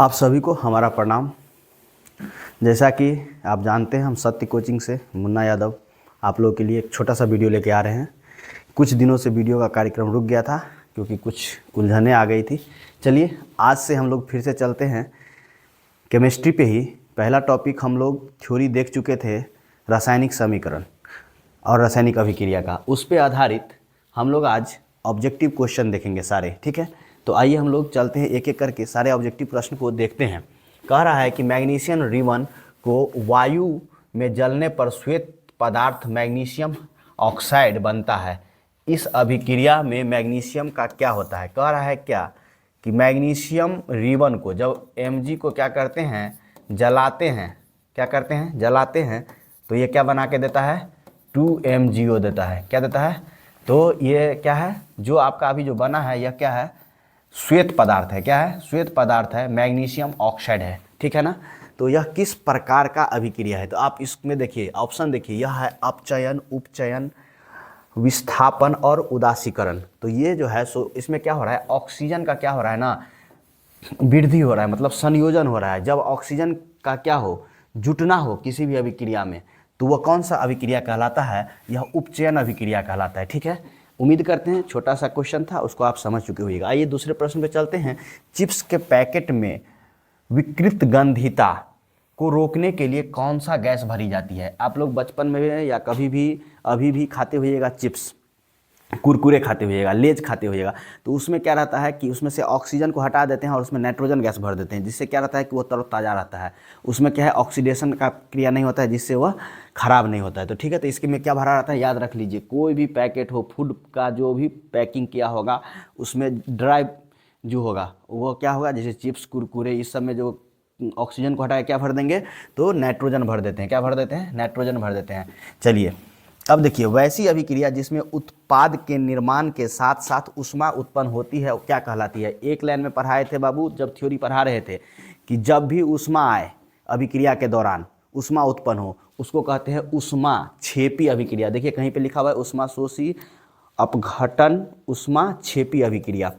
आप सभी को हमारा प्रणाम। जैसा कि आप जानते हैं, हम सत्य कोचिंग से मुन्ना यादव आप लोगों के लिए एक छोटा सा वीडियो लेके आ रहे हैं। कुछ दिनों से वीडियो का कार्यक्रम रुक गया था क्योंकि कुछ उलझनें आ गई थी। चलिए आज से हम लोग फिर से चलते हैं केमिस्ट्री पे ही। पहला टॉपिक हम लोग थ्योरी देख चुके थे, रासायनिक समीकरण और रासायनिक अभिक्रिया का। उस पर आधारित हम लोग आज ऑब्जेक्टिव क्वेश्चन देखेंगे सारे, ठीक है। तो आइए हम लोग चलते हैं एक एक करके सारे ऑब्जेक्टिव प्रश्न को देखते हैं। कह रहा है कि मैग्नीशियम रिबन को वायु में जलने पर श्वेत पदार्थ मैग्नीशियम ऑक्साइड बनता है। इस अभिक्रिया में मैग्नीशियम का क्या होता है। कह रहा है क्या कि मैग्नीशियम रिबन को जब Mg को क्या करते हैं, जलाते हैं, क्या करते हैं, जलाते हैं, तो ये क्या बना के देता है, 2MgO देता है। क्या देता है, तो ये क्या है, जो आपका अभी जो बना है यह क्या है, श्वेत पदार्थ है। क्या है, श्वेत पदार्थ है, मैग्नीशियम ऑक्साइड है, ठीक है ना। तो यह किस प्रकार का अभिक्रिया है, तो आप इसमें देखिए, ऑप्शन देखिए, यह है अपचयन, उपचयन, विस्थापन और उदासीकरण। तो ये जो है सो इसमें क्या हो रहा है, ऑक्सीजन का क्या हो रहा है ना, वृद्धि हो रहा है, मतलब संयोजन हो रहा है। जब ऑक्सीजन का क्या हो, जुटना हो किसी भी अभिक्रिया में, तो वह कौन सा अभिक्रिया कहलाता है, यह उपचयन अभिक्रिया कहलाता है, ठीक है। उम्मीद करते हैं छोटा सा क्वेश्चन था, उसको आप समझ चुके होइएगा। आइए दूसरे प्रश्न पे चलते हैं। चिप्स के पैकेट में विकृत गंधिता को रोकने के लिए कौन सा गैस भरी जाती है। आप लोग बचपन में या कभी भी अभी भी खाते होइएगा चिप्स, कुरकुरे खाते होइएगा, लेज खाते होइएगा, तो उसमें क्या रहता है कि उसमें से ऑक्सीजन को हटा देते हैं और उसमें नाइट्रोजन गैस भर देते हैं, जिससे क्या रहता है कि वो तरोताज़ा रहता है। उसमें क्या है, ऑक्सीडेशन का क्रिया नहीं होता है, जिससे वह खराब नहीं होता है। तो ठीक है, तो इसके में क्या भरा रहता है, याद रख लीजिए। कोई भी पैकेट हो, फूड का जो भी पैकिंग किया होगा, उसमें ड्राई जो होगा वो क्या होगा, जैसे चिप्स, कुरकुरे, इस सब में जो ऑक्सीजन को हटा के क्या भर देंगे, तो नाइट्रोजन भर देते हैं। क्या भर देते हैं, नाइट्रोजन भर देते हैं। चलिए अब देखिए, वैसी अभिक्रिया जिसमें उत्पाद के निर्माण के साथ साथ ऊष्मा उत्पन्न होती है, वो क्या कहलाती है। एक लाइन में पढ़ाए थे बाबू, जब थ्योरी पढ़ा रहे थे, कि जब भी ऊष्मा आए अभिक्रिया के दौरान, ऊष्मा उत्पन्न हो, उसको कहते हैं ऊष्मा छेपी अभिक्रिया। देखिए कहीं पे लिखा हुआ है ऊष्मा शोषी अपघटन ऊष्मा छेपी अभिक्रिया।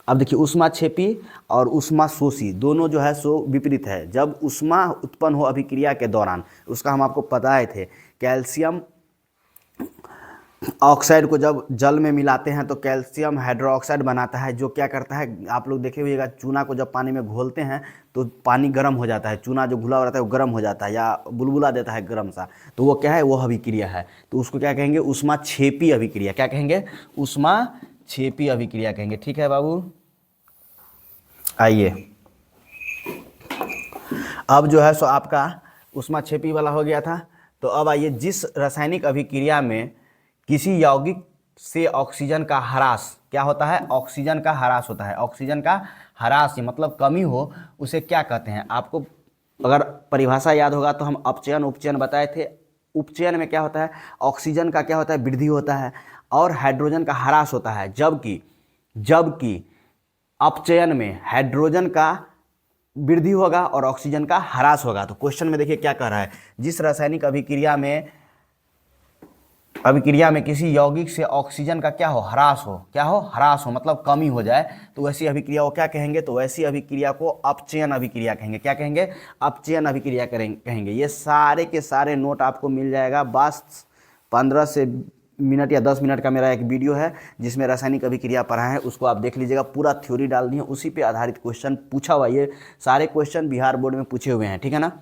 अब देखिए, ऊष्मा छेपी और ऊष्मा शोषी दोनों जो है सो विपरीत है। जब ऊष्मा उत्पन्न हो अभिक्रिया के दौरान, उसका हम आपको बताए थे, कैल्शियम ऑक्साइड को जब जल में मिलाते हैं तो कैल्शियम हाइड्रोक्साइड बनाता है, जो क्या करता है, आप लोग देखे हुएगा, चूना को जब पानी में घोलते हैं तो पानी गर्म हो जाता है, चूना जो घुला हुआ रहता है वो गर्म हो जाता है या बुलबुला देता है गर्म सा, तो वो क्या है, वो अभिक्रिया है। तो उसको क्या कहेंगे, ऊष्मा छेपी अभिक्रिया। क्या कहेंगे, ऊष्मा छेपी अभिक्रिया कहेंगे, ठीक है बाबू। आइए अब जो है सो आपका ऊष्मा छेपी वाला हो गया था। तो अब आइए, जिस रासायनिक अभिक्रिया में किसी यौगिक से ऑक्सीजन का ह्रास, क्या होता है, ऑक्सीजन का ह्रास होता है, ऑक्सीजन का ह्रास मतलब कमी हो, उसे क्या कहते हैं। आपको अगर परिभाषा याद होगा तो हम अपचयन उपचयन बताए थे। उपचयन में क्या होता है, ऑक्सीजन का क्या होता है, वृद्धि होता है और हाइड्रोजन का ह्रास होता है। जबकि अपचयन में हाइड्रोजन का वृद्धि होगा और ऑक्सीजन का ह्रास होगा। तो क्वेश्चन में देखिए क्या कह रहा है, जिस रासायनिक अभिक्रिया में किसी यौगिक से ऑक्सीजन का क्या हो, ह्रास हो, क्या हो, ह्रास हो मतलब कमी हो जाए, तो वैसी अभिक्रिया को क्या कहेंगे, तो वैसी अभिक्रिया को अपचयन अभिक्रिया कहेंगे। क्या कहेंगे, अपचयन अभिक्रिया कहेंगे। ये सारे के सारे नोट आपको मिल जाएगा। बस 15 से मिनट या 10 मिनट का मेरा एक वीडियो है जिसमें रासायनिक अभिक्रिया पढ़ा है, उसको आप देख लीजिएगा। पूरा थ्योरी डाल दी है, उसी पे आधारित क्वेश्चन पूछा हुआ। ये सारे क्वेश्चन बिहार बोर्ड में पूछे हुए हैं, ठीक है ना।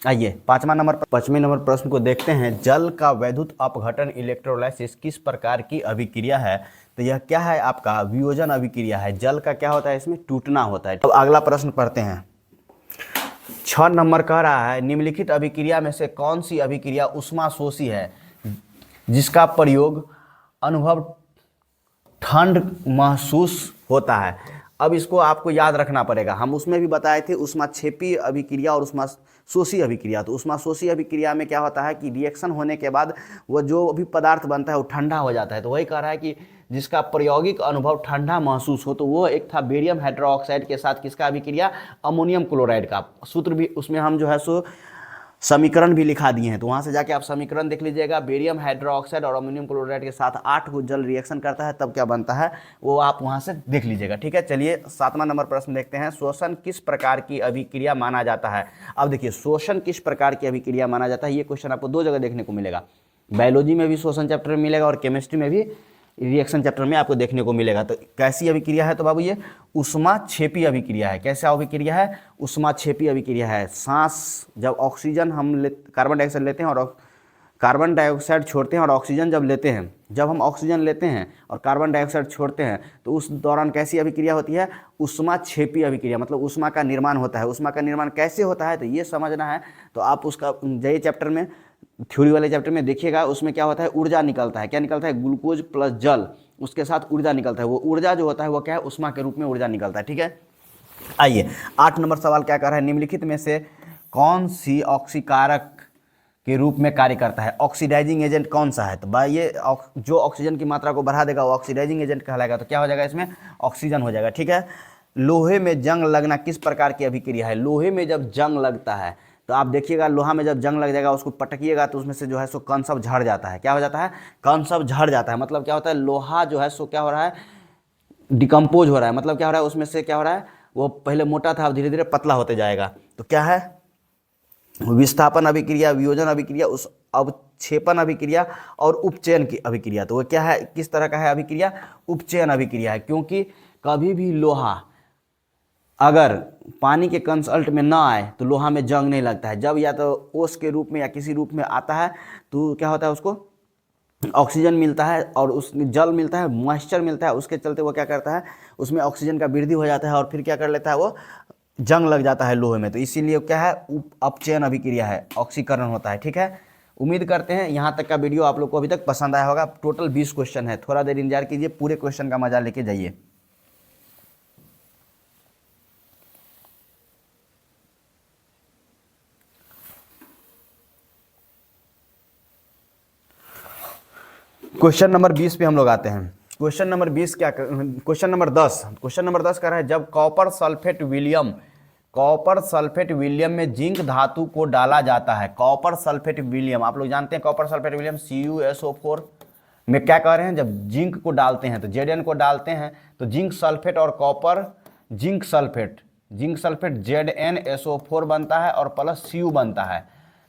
आइए पाँचवें नंबर प्रश्न को देखते हैं। जल का वैद्युत अपघटन इलेक्ट्रोलाइसिस किस प्रकार की अभिक्रिया है। तो यह क्या है, आपका वियोजन अभिक्रिया है। जल का क्या होता है, इसमें टूटना होता है। अब अगला प्रश्न पढ़ते हैं। 6 नंबर कह रहा है, निम्नलिखित अभिक्रिया में से कौन सी अभिक्रिया ऊष्मा शोषी है, जिसका प्रयोग अनुभव ठंड महसूस होता है। अब इसको आपको याद रखना पड़ेगा। हम उसमें भी बताए थे ऊष्मा छेपी अभिक्रिया और ऊष्मा शोषी अभिक्रिया। तो ऊष्मा शोषी अभिक्रिया में क्या होता है कि रिएक्शन होने के बाद वो जो भी पदार्थ बनता है वो ठंडा हो जाता है। तो वही कह रहा है कि जिसका प्रायोगिक अनुभव ठंडा महसूस हो, तो वो एक था बेरियम हाइड्रोक्साइड के साथ किसका अभिक्रिया, अमोनियम क्लोराइड का। सूत्र भी उसमें हम जो है सो समीकरण भी लिखा दिए हैं, तो वहाँ से जाके आप समीकरण देख लीजिएगा। बेरियम हाइड्रोक्साइड और अमोनियम क्लोराइड के साथ 8 को जल रिएक्शन करता है, तब क्या बनता है वो आप वहाँ से देख लीजिएगा। ठीक है, चलिए 7वां नंबर प्रश्न देखते हैं। शोषण किस प्रकार की अभिक्रिया माना जाता है? अब देखिए, शोषण किस प्रकार की अभिक्रिया माना जाता है, ये क्वेश्चन आपको 2 जगह देखने को मिलेगा। बायोलॉजी में भी शोषण चैप्टर में मिलेगा और केमिस्ट्री में भी रिएक्शन चैप्टर में आपको देखने को मिलेगा। तो कैसी अभिक्रिया है? तो बाबू ये ऊष्माक्षेपी अभिक्रिया है। कैसा अभिक्रिया है? ऊष्माक्षेपी अभिक्रिया है। सांस, जब ऑक्सीजन हम कार्बन डाइऑक्साइड लेते हैं और कार्बन डाइऑक्साइड छोड़ते हैं और ऑक्सीजन जब लेते हैं, जब हम ऑक्सीजन लेते हैं और कार्बन डाइऑक्साइड छोड़ते हैं तो उस दौरान कैसी अभिक्रिया होती है? ऊष्माक्षेपी अभिक्रिया, मतलब ऊष्मा का निर्माण होता है। ऊष्मा का निर्माण कैसे होता है तो ये समझना है। तो आप उसका ये चैप्टर में, थ्योरी वाले चैप्टर में देखिएगा, उसमें क्या होता है, ऊर्जा निकलता है। क्या निकलता है? ग्लूकोज प्लस जल, उसके साथ ऊर्जा निकलता है। वो ऊर्जा जो होता है वो क्या है? ऊष्मा के रूप में ऊर्जा निकलता है। ठीक है, आइए 8 नंबर सवाल क्या कर रहा है? निम्नलिखित में से कौन सी ऑक्सीकारक के रूप में कार्य करता है? ऑक्सीडाइजिंग एजेंट कौन सा है? तो भाई ये जो ऑक्सीजन की मात्रा को बढ़ा देगा वो ऑक्सीडाइजिंग एजेंट कहलाएगा। तो क्या हो जाएगा इसमें? ऑक्सीजन हो जाएगा। ठीक है, लोहे में जंग लगना किस प्रकार की अभिक्रिया है? लोहे में जब जंग लगता है तो आप देखिएगा, लोहा में जब जंग लग जाएगा, उसको पटकिएगा तो उसमें से जो है सो कण सब झड़ जाता है। क्या हो जाता है? कण सब झड़ जाता है। मतलब क्या होता है? लोहा जो है सो क्या हो रहा है? डिकम्पोज हो रहा है। मतलब क्या हो रहा है? उसमें से क्या हो रहा है? वो पहले मोटा था, अब धीरे धीरे पतला होते जाएगा। तो क्या है? विस्थापन अभिक्रिया, वियोजन अभिक्रिया, उस अवक्षेपण अभिक्रिया और उपचयन की अभिक्रिया। तो वो क्या है? किस तरह का है अभिक्रिया? उपचयन अभिक्रिया है। क्योंकि कभी भी लोहा अगर पानी के कंसल्ट में ना आए तो लोहा में जंग नहीं लगता है। जब या तो ओस के रूप में या किसी रूप में आता है तो क्या होता है? उसको ऑक्सीजन मिलता है और उसमें जल मिलता है, मॉइस्चर मिलता है, उसके चलते वो क्या करता है? उसमें ऑक्सीजन का वृद्धि हो जाता है और फिर क्या कर लेता है? वो जंग लग जाता है लोहे में। तो इसीलिए क्या है? अपचयन अभिक्रिया है, ऑक्सीकरण होता है। ठीक है, उम्मीद करते हैं यहाँ तक का वीडियो आप लोग को अभी तक पसंद आया होगा। टोटल 20 क्वेश्चन है, थोड़ा देर इंतजार कीजिए, पूरे क्वेश्चन का मजा लेके जाइए। क्वेश्चन नंबर 20 पे हम लोग आते हैं। क्वेश्चन नंबर 20 क्या? Question number 10। क्वेश्चन नंबर 10 कह रहा है, जब कॉपर सल्फेट विलियम में जिंक धातु को डाला जाता है। कॉपर सल्फेट विलियम, आप लोग जानते हैं कॉपर सल्फेट विलियम CuSO4 में क्या कह रहे हैं? जब जिंक को डालते हैं तो Zn को डालते हैं तो जिंक सल्फेट और कॉपर जिंक सल्फेट ZnSO4 बनता है और प्लस Cu बनता है।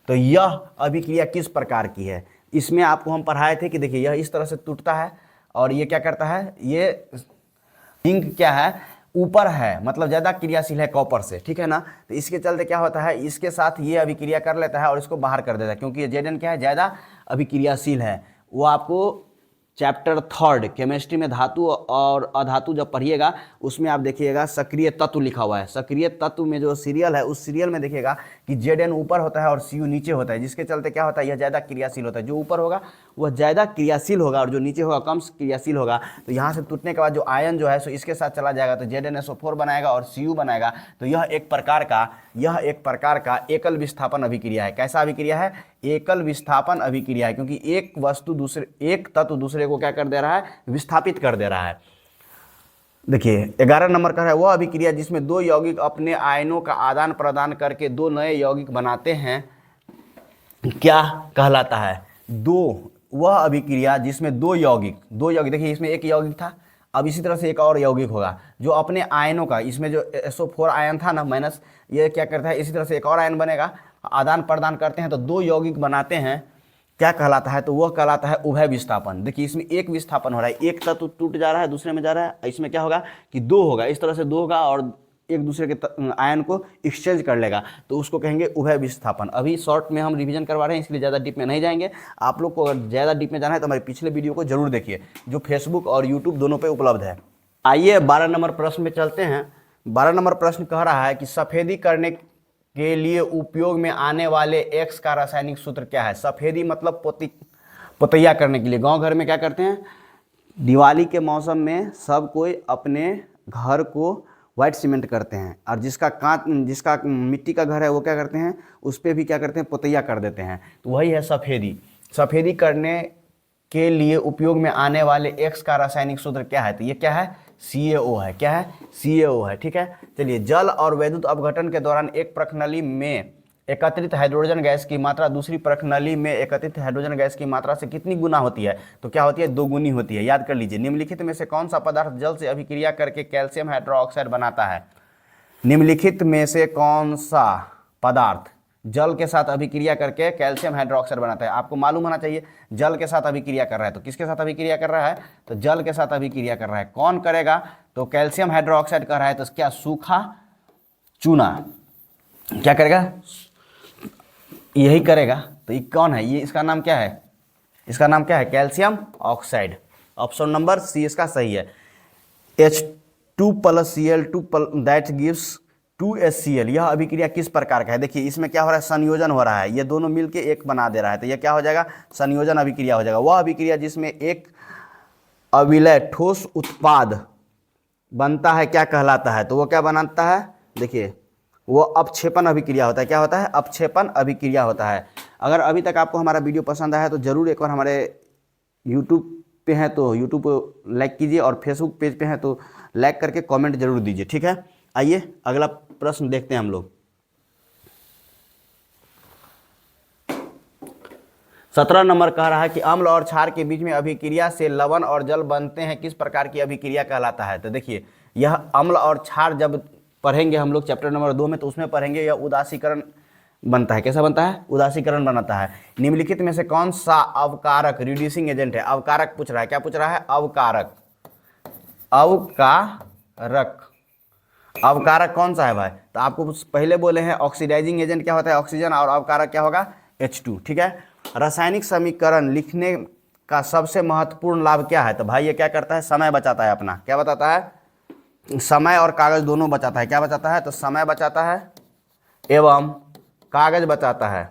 तो यह अभिक्रिया किस प्रकार की है? इसमें आपको हम पढ़ाए थे कि देखिए, यह इस तरह से टूटता है और ये क्या करता है? ये जिंक क्या है? ऊपर है, मतलब ज़्यादा क्रियाशील है कॉपर से। ठीक है ना, तो इसके चलते क्या होता है? इसके साथ ये अभिक्रिया कर लेता है और इसको बाहर कर देता है, क्योंकि ये Zn क्या है? ज़्यादा अभिक्रियाशील है। वो आपको चैप्टर 3 केमिस्ट्री में धातु और अधातु जब पढ़िएगा उसमें आप देखिएगा सक्रिय तत्व लिखा हुआ है। सक्रिय तत्व में जो सीरियल है उस सीरियल में देखिएगा कि Zn ऊपर होता है और Cu नीचे होता है, जिसके चलते क्या होता है? यह ज़्यादा क्रियाशील होता है। जो ऊपर होगा वह ज़्यादा क्रियाशील होगा और जो नीचे होगा कम क्रियाशील होगा। तो यहाँ से टूटने के बाद जो आयन जो है सो इसके साथ चला जाएगा तो ZnSO4 बनाएगा और Cu बनाएगा। तो यह एक प्रकार का एकल विस्थापन अभिक्रिया है। कैसा अभिक्रिया है? एकल विस्थापन अभिक्रिया है, क्योंकि एक तत्व दूसरे को क्या कर दे रहा है? विस्थापित कर दे रहा है। देखिए 11 नंबर का है, वह अभिक्रिया जिसमें 2 यौगिक अपने आयनों का आदान प्रदान करके 2 नए यौगिक बनाते हैं, क्या कहलाता है? वह अभिक्रिया जिसमें 2 यौगिक, देखिए इसमें एक यौगिक था, अब इसी तरह से एक और यौगिक होगा जो अपने आयनों का, इसमें जो SO4 आयन था ना माइनस, ये क्या करता है? इसी तरह से एक और आयन बनेगा, आदान प्रदान करते हैं तो 2 यौगिक बनाते हैं, क्या कहलाता है? तो वह कहलाता है उभय विस्थापन। देखिए इसमें एक विस्थापन हो रहा है, एक तत्व टूट जा रहा है दूसरे में जा रहा है, इसमें क्या होगा कि 2 होगा, इस तरह से 2 होगा और एक दूसरे के आयन को एक्सचेंज कर लेगा, तो उसको कहेंगे उभय विस्थापन। अभी शॉर्ट में हम रिवीजन करवा रहे हैं, इसलिए ज़्यादा डीप में नहीं जाएंगे। आप लोग को अगर ज़्यादा डीप में जाना है तो हमारे पिछले वीडियो को जरूर देखिए, जो फेसबुक और यूट्यूब दोनों पे उपलब्ध है। आइए 12 नंबर प्रश्न में चलते हैं। 12 नंबर प्रश्न कह रहा है कि सफ़ेदी करने के लिए उपयोग में आने वाले X का रासायनिक सूत्र क्या है? सफ़ेदी मतलब पोतैया करने के लिए। गाँव घर में क्या करते हैं? दिवाली के मौसम में सब कोई अपने घर को वाइट सीमेंट करते हैं और जिसका मिट्टी का घर है वो क्या करते हैं? उस पर भी क्या करते हैं? पोतैया कर देते हैं। तो वही है सफ़ेदी। सफ़ेदी करने के लिए उपयोग में आने वाले X का रासायनिक सूत्र क्या है? तो ये क्या है? CaO है। क्या है? CaO है। ठीक है, चलिए जल और वैद्युत अपघटन के दौरान एक प्रखनली में एकत्रित हाइड्रोजन गैस की मात्रा दूसरी परख नली में एकत्रित हाइड्रोजन गैस की मात्रा से कितनी गुना होती है? तो क्या होती है? 2 गुनी होती है। याद कर लीजिए, निम्नलिखित में से कौन सा पदार्थ जल से अभिक्रिया करके कैल्शियम हाइड्रोक्साइड बनाता है? निम्नलिखित में से कौन सा पदार्थ जल के साथ अभिक्रिया करके कैल्शियम हाइड्रोक्साइड बनाता है? आपको मालूम होना चाहिए जल के साथ अभिक्रिया कर रहा है, तो किसके साथ अभिक्रिया कर रहा है? तो जल के साथ अभिक्रिया कर रहा है। कौन करेगा? तो कैल्शियम हाइड्रोक्साइड कर रहा है, तो क्या? सूखा चूना क्या करेगा? यही करेगा। तो ये कौन है? ये इसका नाम क्या है? इसका नाम क्या है? Calcium oxide. Option number C इसका सही है। H2 + Cl2 that gives 2HCl। यह अभिक्रिया किस प्रकार का है? देखिए इसमें क्या हो रहा है? संयोजन हो रहा है, ये दोनों मिलके एक बना दे रहा है, तो यह क्या हो जाएगा? संयोजन अभिक्रिया हो जाएगा। वह अभिक्रिया जिसमें एक अविलय ठोस उत्पाद बनता है क्या कहलाता है? तो वो क्या बनाता है? देखिए वो अपक्षेपण अभिक्रिया होता है। क्या होता है? अपक्षेपण अभिक्रिया होता है। अगर अभी तक आपको हमारा वीडियो पसंद आया है तो ज़रूर एक बार हमारे यूट्यूब पे हैं तो यूट्यूब को लाइक कीजिए, और फेसबुक पेज पे हैं तो लाइक करके कमेंट जरूर दीजिए, ठीक है। आइए अगला प्रश्न देखते हैं हम लोग। 17 नंबर कह रहा है कि अम्ल और क्षार के बीच में अभिक्रिया से लवण और जल बनते हैं, किस प्रकार की अभिक्रिया कहलाता है? तो देखिए यह अम्ल और क्षार जब पढ़ेंगे हम लोग चैप्टर नंबर 2 में, तो उसमें पढ़ेंगे यह उदासीकरण बनता है। कैसा बनता है? उदासीकरण बनाता है। निम्नलिखित में से कौन सा अवकारक रिड्यूसिंग एजेंट है? अवकारक पूछ रहा है। क्या पूछ रहा है? अवकारक। अवकारक अवकारक कौन सा है भाई? तो आपको पहले बोले हैं ऑक्सीडाइजिंग एजेंट क्या होता है? ऑक्सीजन। और अवकारक क्या होगा? H2, ठीक है। रासायनिक समीकरण लिखने का सबसे महत्वपूर्ण लाभ क्या है? तो भाई ये क्या करता है? समय बचाता है अपना। क्या बताता है? समय और कागज दोनों बचाता है। क्या बचाता है? तो समय बचाता है एवं कागज बचाता है।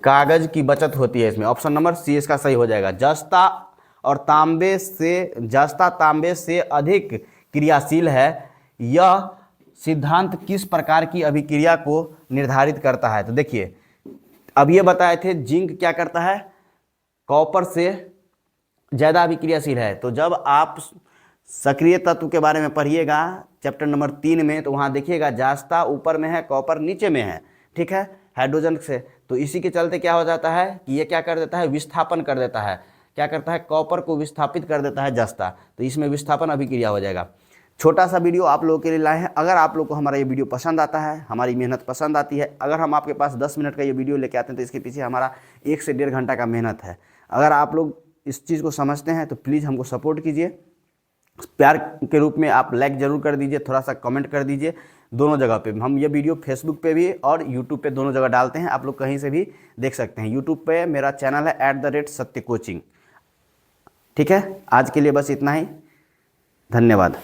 कागज की बचत होती है इसमें। ऑप्शन नंबर सी इसका सही हो जाएगा। जस्ता तांबे से अधिक क्रियाशील है, यह सिद्धांत किस प्रकार की अभिक्रिया को निर्धारित करता है? तो देखिए अब ये बताए थे जिंक क्या करता है? कॉपर से ज़्यादा अभिक्रियाशील है। तो जब आप सक्रिय तत्व के बारे में पढ़िएगा चैप्टर नंबर 3 में, तो वहाँ देखिएगा जास्ता ऊपर में है, कॉपर नीचे में है, ठीक है, हाइड्रोजन से। तो इसी के चलते क्या हो जाता है कि ये क्या कर देता है? विस्थापन कर देता है। क्या करता है? कॉपर को विस्थापित कर देता है जास्ता। तो इसमें विस्थापन अभिक्रिया हो जाएगा। छोटा सा वीडियो आप लोगों के लिए लाए हैं। अगर आप लोग को हमारा ये वीडियो पसंद आता है, हमारी मेहनत पसंद आती है, अगर हम आपके पास 10 मिनट का ये वीडियो लेके आते हैं तो इसके पीछे हमारा 1 से 1.5 घंटा का मेहनत है। अगर आप लोग इस चीज़ को समझते हैं तो प्लीज़ हमको सपोर्ट कीजिए। प्यार के रूप में आप लाइक ज़रूर कर दीजिए, थोड़ा सा कमेंट कर दीजिए। दोनों जगह पे हम ये वीडियो फेसबुक पे भी और यूट्यूब पे दोनों जगह डालते हैं, आप लोग कहीं से भी देख सकते हैं। यूट्यूब पे मेरा चैनल है @सत्य कोचिंग, ठीक है। आज के लिए बस इतना ही, धन्यवाद।